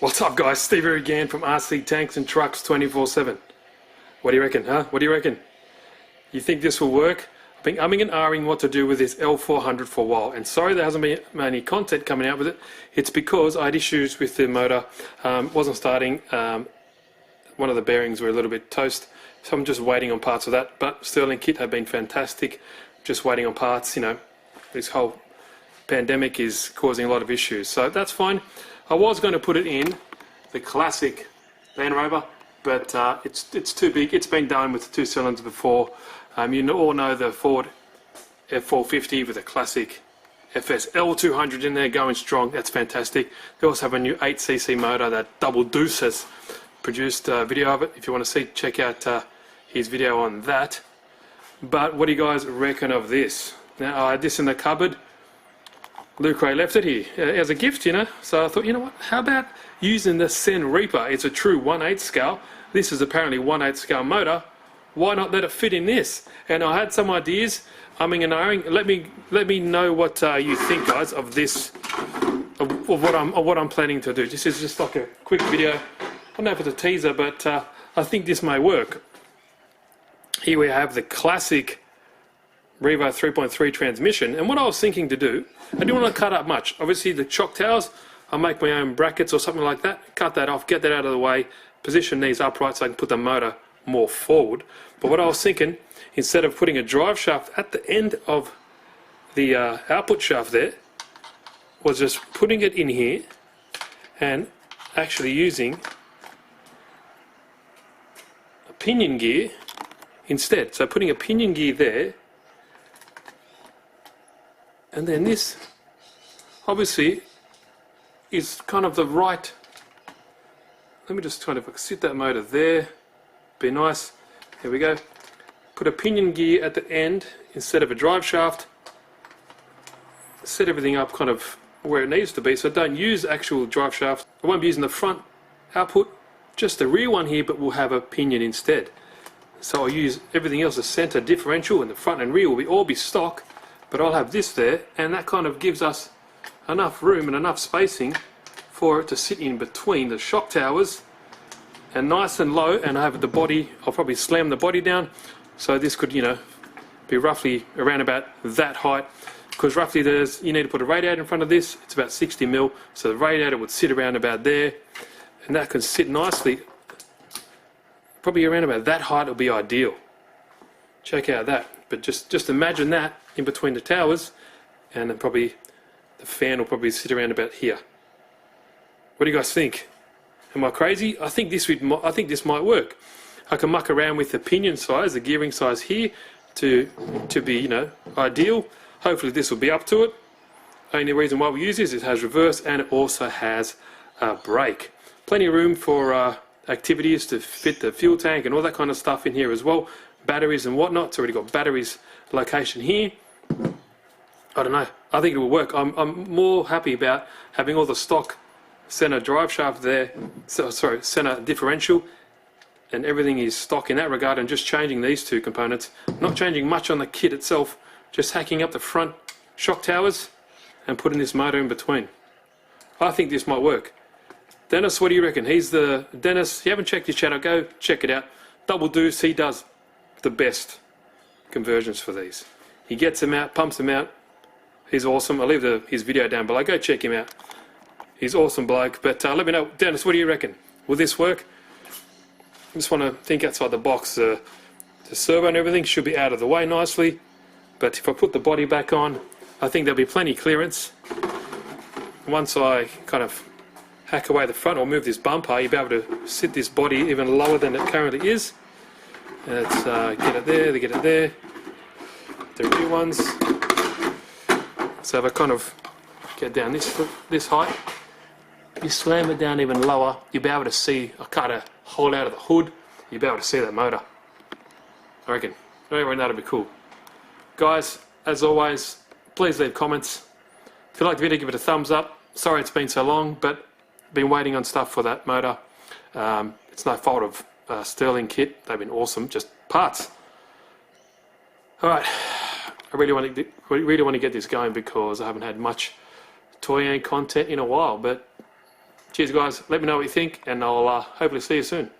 What's up, guys? Steve here again from RC Tanks and Trucks 24/7. What do you reckon, huh? What do you reckon? You think this will work? I've been umming and ahhing what to do with this L400 for a while, and sorry there hasn't been any content coming out with it. It's because I had issues with the motor. Wasn't starting. One of the bearings were a little bit toast, so I'm just waiting on parts of that. But Sterling Kit have been fantastic. Just waiting on parts. You know, this whole pandemic is causing a lot of issues, so that's fine. I was going to put it in the classic Land Rover, but it's too big. It's been done with the 2 cylinders before. You all know the Ford F450 with a classic FS L200 in there going strong. That's fantastic. They also have a new 8cc motor that Double Deuce has produced a video of it. If you want to see, check out his video on that. But what do you guys reckon of this? Now, I had this in the cupboard. Luke Ray left it here as a gift, you know, so I thought, you know what, how about using the Sen Reaper? It's a true 1/8 scale. This is apparently 1/8 scale motor. Why not let it fit in this? And I had some ideas, umming and ahhing. Let me know what you think, guys, of this, of what I'm planning to do. This is just like a quick video. I don't know if it's a teaser, but I think this may work. Here we have the classic Revo 3.3 transmission, and what I was thinking to do, I didn't want to cut up much. Obviously the shock towers, I'll make my own brackets or something like that, cut that off, get that out of the way, position these upright so I can put the motor more forward. But what I was thinking, instead of putting a drive shaft at the end of the output shaft there, was just putting it in here and actually using a pinion gear instead. So putting a pinion gear there, and then this obviously is kind of the right. Let me just kind of sit that motor there. Be nice. Here we go. Put a pinion gear at the end instead of a drive shaft. Set everything up kind of where it needs to be, so don't use actual drive shaft. I won't be using the front output, just the rear one here, but we'll have a pinion instead. So I'll use everything else, the center differential, and the front and rear will all be stock. But I'll have this there, and that kind of gives us enough room and enough spacing for it to sit in between the shock towers, and nice and low. And I have the body, I'll probably slam the body down, so this could, you know, be roughly around about that height, because roughly you need to put a radiator in front of this. It's about 60 mil, so the radiator would sit around about there, and that can sit nicely, probably around about that height will be ideal. Check out that. But just imagine that in between the towers, and then probably the fan will probably sit around about here. What do you guys think? Am I crazy? I think this might work. I can muck around with the pinion size, the gearing size here, to be, you know, ideal. Hopefully this will be up to it. Only reason why we use this is it has reverse, and it also has a brake. Plenty of room for activities to fit the fuel tank and all that kind of stuff in here as well. Batteries and whatnot. It's already got batteries location here. I don't know. I think it will work. I'm more happy about having all the stock center drive shaft there. Sorry, center differential, and everything is stock in that regard, and just changing these two components. Not changing much on the kit itself. Just hacking up the front shock towers and putting this motor in between. I think this might work. Dennis, what do you reckon? Dennis, if you haven't checked his channel, go check it out. Double Deuce, he does the best conversions for these. He gets them out, pumps them out. He's awesome. I'll leave his video down below. Go check him out. He's awesome bloke. But let me know, Dennis, what do you reckon? Will this work? I just want to think outside the box. The servo and everything should be out of the way nicely. But if I put the body back on, I think there'll be plenty of clearance. Once I kind of hack away the front or move this bumper, you'll be able to sit this body even lower than it currently is. Let's get it there, get it there. The rear ones. So if I kind of get down this height, you slam it down even lower, you'll be able to see. I cut a hole out of the hood, you'll be able to see that motor. I reckon that'll be cool. Guys, as always, please leave comments. If you like the video, give it a thumbs up. Sorry it's been so long, but been waiting on stuff for that motor. It's no fault of Sterling Kit. They've been awesome, just parts. Alright, I really want to get this going because I haven't had much Toyang content in a while, but Cheers guys, let me know what you think and I'll hopefully see you soon.